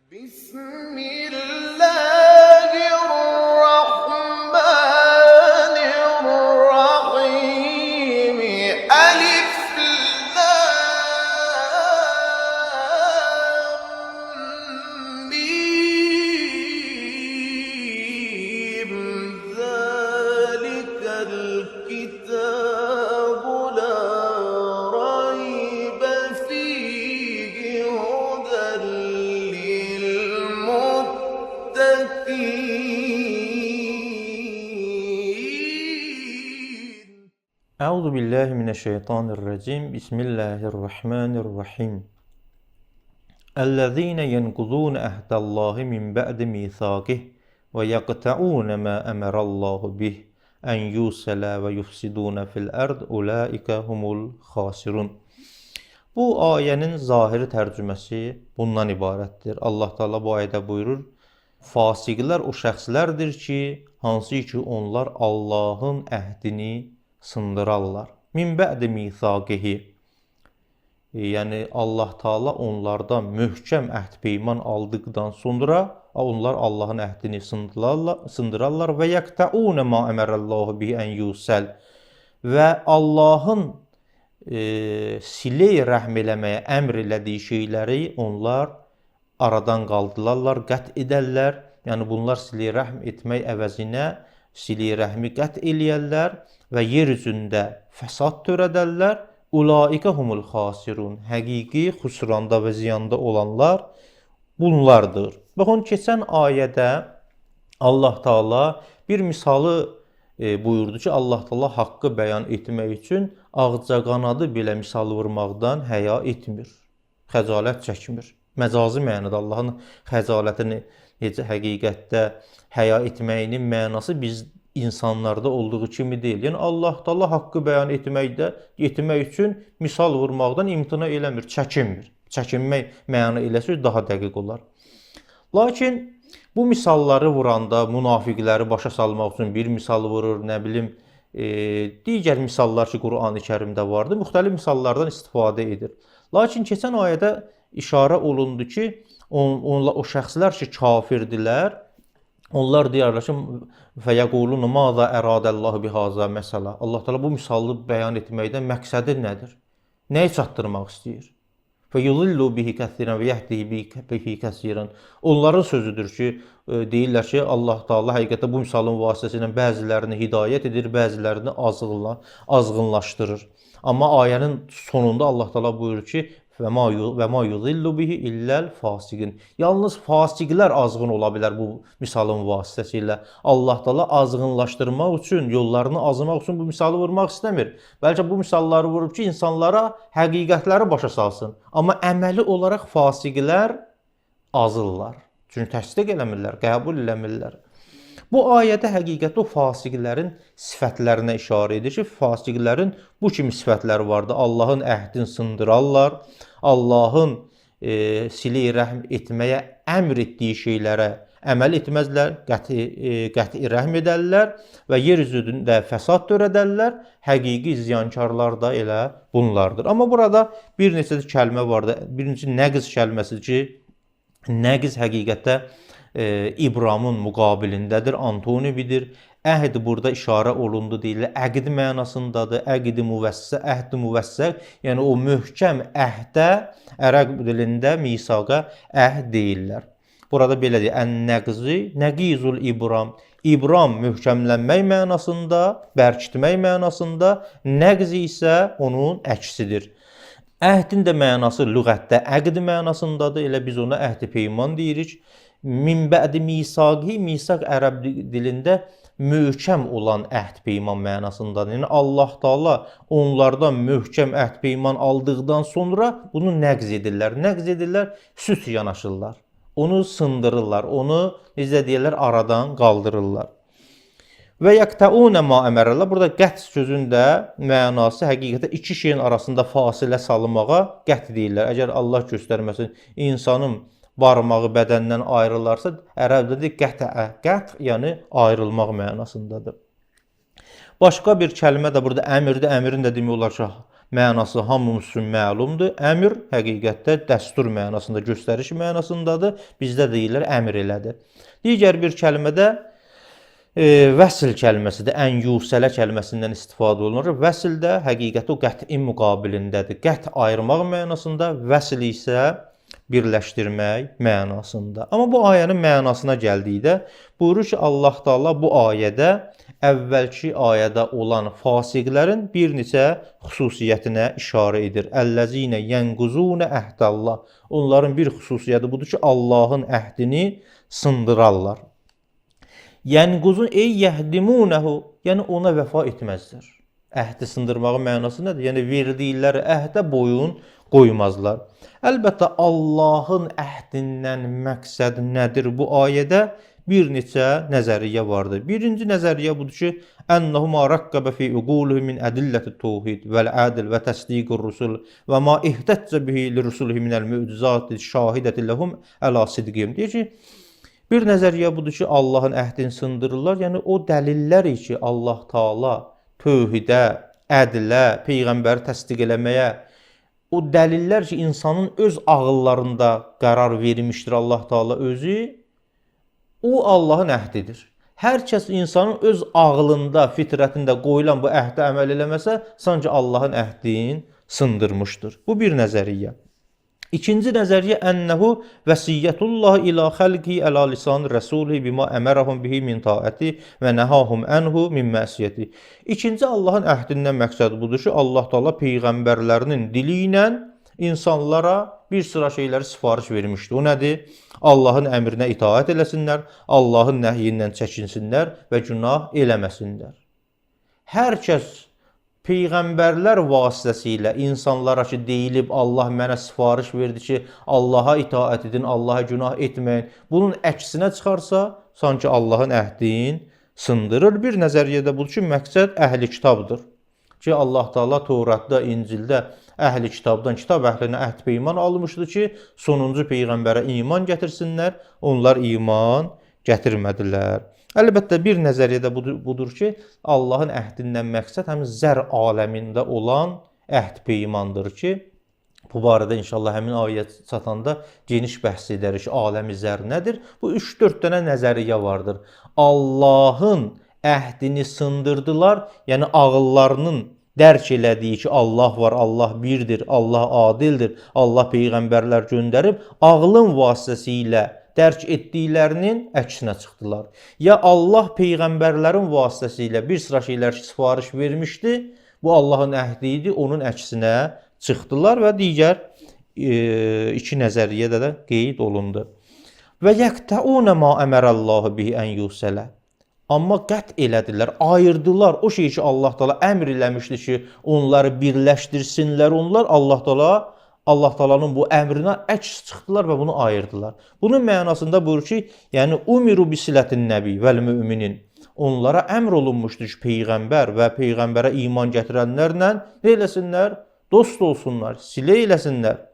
بسم الله الرحمن الرحيم ألف لام ميم ذلك الكتاب لا ريب فيه هدى للمتقين. أعوذ بالله من الشيطان الرجيم بسم الله الرحمن الرحيم الذين ينقضون عهد الله من بعد ميثاقه ويقطعون ما أمر الله به أن يوصل ويفسدون في الأرض أولئك هم الخاسرون. Bu ayənin zahiri tərcüməsi bundan ibarətdir. Allah Teala bu ayədə buyurur: Fasiqlər o şəxslərdir ki, hansı ki onlar Allahın əhdini sındırarlar. Min bə'di mithaqihi. Yəni Allah Teala onlardan möhkəm əhd peyman aldıqdan sonra onlar Allahın əhdini sındırarlar və yaqtaun ma əmərəllahu bi an yusal. Və Allahın siley rəhm eləməyə əmr elədiyi şeyləri onlar aradan qaldırarlar, qət edərlər. Yəni bunlar siley rəhm etmək əvəzinə siley rəhmi qət eləyərlər və yer üzündə fəsad törədərlər. Ulaika humul xasirun. Həqiqi xüsranda və ziyanda olanlar bunlardır. Baxın, keçən ayədə Allah Teala bir misalı buyurdu ki, Allah Teala haqqı bəyan etmək üçün ağcaqanadı belə misal vurmaqdan həya etmir, xəcalət çəkmir. Məcazi mənada Allahın xəcalətini necə həqiqətdə həya etməyinin mənası biz insanlarda olduğu kimi deyil. Yəni Allah Teala haqqı bəyan etmək üçün misal vurmaqdan imtina eləmir, çəkinmir. Çəkinmək məna eləsə daha dəqiq olar. Lakin bu misalları vuranda münafiqləri başa salmaq üçün bir misal vurur, nə bilim, digər misallar ki Qur'an-ı Kərimdə vardır, müxtəlif misallardan istifadə edir. Lakin keçən ayədə işarə olundu ki, o şəxslər ki kafirdirlər, onlar deyirlər ki, fəyəqulun maza əradəllahu bihaza məsələ. Allah Teala bu misalı bəyan etməkdən məqsədi nədir? Nəyi çatdırmaq istəyir? Fəyudillu bihi kəsirən və yəhdihi bihi kəsirən. Onların sözüdür ki, deyirlər ki, Allah Teala həqiqətən bu misalın vasitəsilə bəzilərini hidayət edir, bəzilərini azğınlaşdırır. Amma ayənin sonunda Allah Teala buyurur ki, və ma yudillu bihi illəl fasiqin. Yalnız fasiqlər azğın ola bilər bu misalın vasitəsilə. Allah Teala azğınlaşdırmaq üçün, yollarını azmaq üçün bu misalı vurmaq istəmir. Bəlkə bu misalları vurub ki, insanlara həqiqətləri başa salsın. Amma əməli olaraq fasiqlər azırlar. Çünki təsdiq eləmirlər, qəbul eləmirlər. Bu ayədə həqiqətdə o fasiqlərin sifətlərinə işarə edir ki, fasiqlərin bu kimi sifətləri vardı. Allahın əhdini sındırarlar, Allahın siley rəhm etməyə əmr etdiyi şeylərə əməl etməzlər, qəti rəhm edərlər və yer üzündə fəsad törədərlər. Həqiqi ziyankarlar da elə bunlardır. Amma burada bir neçə kəlmə vardı. Birinci nəqz kəlməsidir ki, nəqz həqiqətdə İbramın müqabilindədir, antonividir. Əhd burada işarə olundu deyilir, əqd mənasındadır, əqd müvəssə, əhd müvəssə, yəni o möhkəm əhdə ərəb dilində misaqa əhd deyirlər. Burada belə deyir, ən-nəqzi, nəqizul ibram. İbram möhkəmlənmək mənasında, bərkitmək mənasında, nəqz isə onun əksidir. Əhdin də mənası lüğətdə əqd mənasındadır, elə biz ona əhd-i peyman deyirik. Min bə'di misaqi, misaq ərəb dilində möhkəm olan əhd peyman mənasındadır. Yəni Allah Teala onlardan möhkəm əhd peyman aldıqdan sonra bunu nəqz edirlər. Nəqz edirlər, süs yanaşırlar. Onu sındırırlar, onu necə deyirlər, aradan qaldırırlar. Və yaqtaun ma əmərəllah. Burada qət sözündə mənası həqiqətən iki şeyin arasında fasilə salmağa qət deyirlər. Əgər Allah göstərməsin insanın barmağı bədəndən ayrılarsa, ərəbdə deyir qətə, qət, yəni ayrılmaq mənasındadır. Başqa bir kəlmə də burada əmirdir. Əmirin də demək olar ki, mənası hamımız üçün məlumdur. Əmr həqiqətdə dəstur mənasında, göstəriş mənasındadır. Bizdə deyirlər əmr elədi. Digər bir kəlmədə vəsl kəlməsidir. Ən yusələ kəlməsindən istifadə olunur. Vəsl də həqiqəti o qət'in müqabilindədir. Qət ayırmaq mənasında, vəsl isə birləşdirmək mənasında. Amma bu ayənin mənasına gəldikdə buyurur ki, Allah Taala bu ayədə əvvəlki ayədə olan fasiqlərin bir neçə xüsusiyyətinə işarə edir. Əlləzinə yənquzunə əhdəllah. Onların bir xüsusiyyəti budur ki, Allahın əhdini sındırarlar. Yənquzun ey yəhdimunəhu, yəni ona vəfa etməzlər. Əhdi sındırmağın mənası nədir? Yəni verdikləri əhdə boyun qoymazlar. Əlbəttə Allahın əhdindən məqsəd nədir bu ayədə? Bir neçə nəzəriyyə vardır. Birinci nəzəriyyə budur ki, ennehuma raqqaba fi uquluhi min adillati tauhid vel adl və təsdiqur rusul və ma ihtəcə bihi lirusulihi minel mu'cizati şahidati lehum ala sidqihim. Deyir ki, bir nəzəriyyə budur ki, Allahın əhdini sındırırlar. Yəni o dəlillər ki, Allah Taala tövhidə, ədlə, peyğəmbəri təsdiq eləməyə, o dəlillər ki, insanın öz ağıllarında qərar vermişdir Allah Taala özü, o Allahın əhdidir. Hər kəs insanın öz ağlında, fitrətində qoyulan bu əhdə əməl eləməsə, sanki Allahın əhdini sındırmışdır. Bu bir nəzəriyyə. İkinci nəzəriyyə ənnehu vəsiyyətullah ila xalqi əla lisan rəsulihi bima əmərəhum bihi min taati və nəhahum ənhu min məsiyəti. İkinci Allahın əhdindən məqsəd budur ki, Allah Taala peyğəmbərlərinin dili ilə insanlara bir sıra şeyləri sifariş vermişdir. O nədir? Allahın əmrinə itaət eləsinlər, Allahın nəhyindən çəkinsinlər və günah eləməsinlər. Hər kəs peyğəmbərlər vasitəsilə insanlara ki, deyilib Allah mənə sifariş verdi ki, Allaha itaət edin, Allaha günah etməyin. Bunun əksinə çıxarsa, sanki Allahın əhdini sındırır. Bir nəzəriyyədə budur ki, məqsəd əhli kitabdır. Ki, Allah Taala Tövratda, İncildə əhli kitabdan, kitab əhlinə əhd peyman almışdır ki, sonuncu peyğəmbərə iman gətirsinlər. Onlar iman gətirmədilər. Əlbəttə bir nəzəriyyədə budur ki, Allahın əhdindən məqsəd həmin zər aləmində olan əhd peymandır ki, bu barədə inşallah həmin ayə çatanda geniş bəhs edərik ki, aləmi zər nədir? Bu 3-4 dənə nəzəriyyə vardır. Allahın əhdini sındırdılar, yəni ağıllarının dərk elədiyi ki, Allah var, Allah birdir, Allah adildir, Allah peyğəmbərlər göndərib, ağlın vasitəsilə dərk etdiklərinin əksinə çıxdılar. Ya Allah peyğəmbərlərin vasitəsilə bir sıra şeylər sifariş vermişdi, bu Allahın əhdi idi, onun əksinə çıxdılar və digər iki nəzəriyyədə də qeyd olundu. Və yəqtəunə ma əmərəllahu bihi ən yusələ. Amma qət elədilər, ayırdılar. O şey ki, Allah Taala əmr eləmişdi ki, onları birləşdirsinlər, onlar Allah Taala'nın bu əmrinə əks çıxdılar və bunu ayırdılar. Bunun mənasında buyurur ki, yəni umiru bisilətin nəbi vəl müminin. Onlara əmr olunmuşdur ki, peyğəmbər və peyğəmbərə iman gətirənlərlə nə eləsinlər? Dost olsunlar, silə eləsinlər.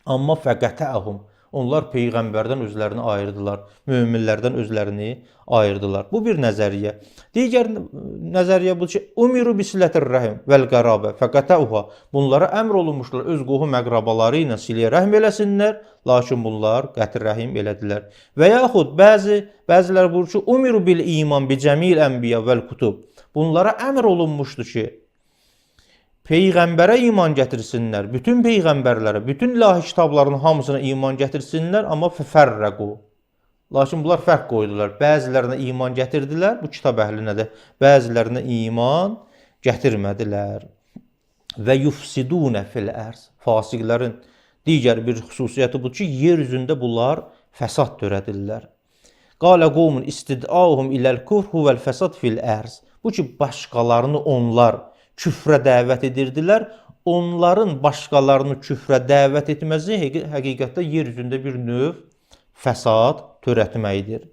Amma fəqətəhum. Onlar peyğəmbərdən özlərini ayırdılar, möminlərdən özlərini ayırdılar. Bu bir nəzəriyyə. Digər nəzəriyyə bu ki, umiru bisilətir rəhim vəl qərabə fəqətəuha. Bunlara əmr olunmuşlar, öz qohum əqrabaları ilə silə rəhm eləsinlər, lakin bunlar qətr rəhim elədilər. Və yaxud bəzilər buyurur ki, umiru bil iman bi cəmil ənbiya vəl kutub. Bunlara əmr olunmuşdur ki, peyğəmbərə iman gətirsinlər, bütün peyğəmbərlərə, bütün ilahi kitabların hamısına iman gətirsinlər, amma fərrəqu. Lakin bunlar fərq qoydular. Bəzilərinə iman gətirdilər, bu kitab əhlinə də, bəzilərinə iman gətirmədilər. Və yufsidunə fil ərz. Fasiqlərin digər bir xüsusiyyəti budur ki, yer üzündə bunlar fəsad törədirlər. Qalə qovmun istidauhum iləl kufru vəl fəsad fil ərz. Bu ki, başqalarını onlar küfrə dəvət edirdilər. Onların başqalarını küfrə dəvət etməsi həqiqətdə yer üzündə bir növ fəsad törətməkdir.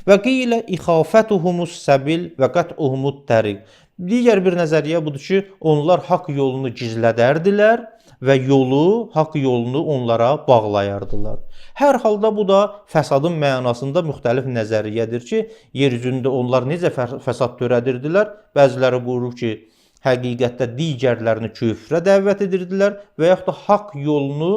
Və qilə ixafətuhumus səbil və qət'uhumut təriq. Digər bir nəzəriyyə budur ki, onlar haqq yolunu gizlədərdilər və haqq yolunu onlara bağlayardılar. Hər halda bu da fəsadın mənasında müxtəlif nəzəriyyədir ki, yer üzündə onlar necə fəsad törədirdilər? Bəziləri buyurur ki, həqiqətdə digərlərini küfrə dəvət edirdilər və yaxud da haqq yolunu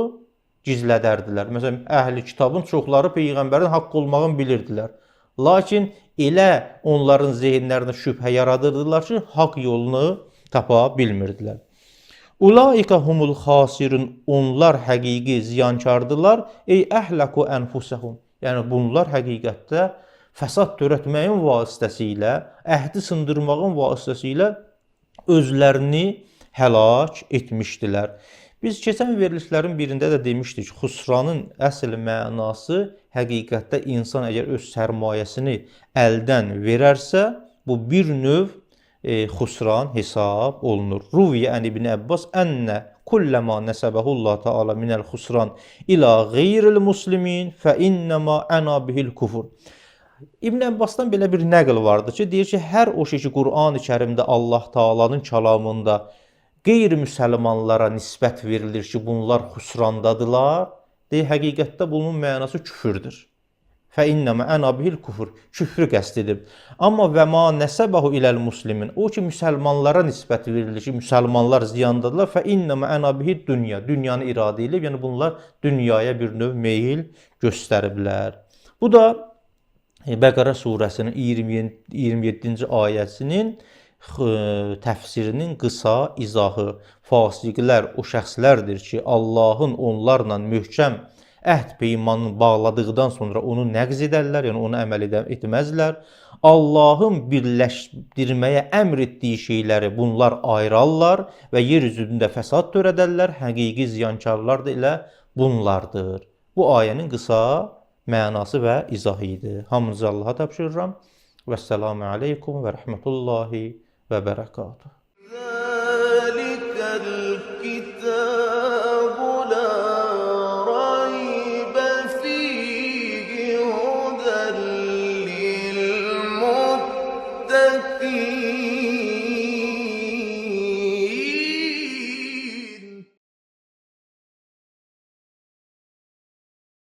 gizlədərdilər. Məsələn, əhli kitabın çoxları peyğəmbərin haqq olmağını bilirdilər. Lakin elə onların zehinlərində şübhə yaradırdılar ki, haqq yolunu tapa bilmirdilər. Ulaika humul xasirun, onlar həqiqi ziyankardılar. Ey əhlaku ənfusəhum. Yəni bunlar həqiqətdə fəsad törətməyin vasitəsilə, əhdi sındırmağın vasitəsilə özlərini həlak etmişdilər. Biz keçən verilişlərin birində də demişdik, xusranın əsl mənası həqiqətdə insan əgər öz sərmayəsini əldən verərsə, bu bir növ xusran hesab olunur. Ruviyə ən İbn Əbbas ənnə kulləmə nəsəbəhullah Teala minəl xusran ilə qeyril muslimin fə innəmə ənə bihil kufur. İbn Əbbasdan belə bir nəql vardır ki, deyir ki, hər o şey ki, Qur'an-ı Kərimdə Allah Taala'nın kəlamında qeyri-müsəlmanlara nisbət verilir ki, bunlar xusrandadılar, deyir, həqiqətdə bunun mənası küfürdür. Fə innəmə ənə bihil kufur, küfrü qəsd edib. Amma və ma nəsəbəhu iləl muslimin, o ki, müsəlmanlara nisbət verilir ki, müsəlmanlar ziyandadılar, fə innəmə ənə bihil dünya, dünyanı iradə edib, yəni bunlar dünyaya bir növ meyil göstəriblər. Bu da Bəqərə surəsinin 27-ci ayəsinin təfsirinin qısa izahı. Fasiqlər o şəxslərdir ki, Allahın onlarla möhkəm əhd peymanını bağladıqdan sonra onu nəqz edərlər, yəni onu əməl etməzlər. Allahın birləşdirməyə əmr etdiyi şeyləri bunlar ayırarlar və yer üzündə fəsad törədərlər. Həqiqi ziyankarlar da elə bunlardır. Bu ayənin qısa mənası və izahı idi. Hamınızı Allaha tapşırıram. Vəssalamu aleykum və rəhmətullahi və bərəkatuhu.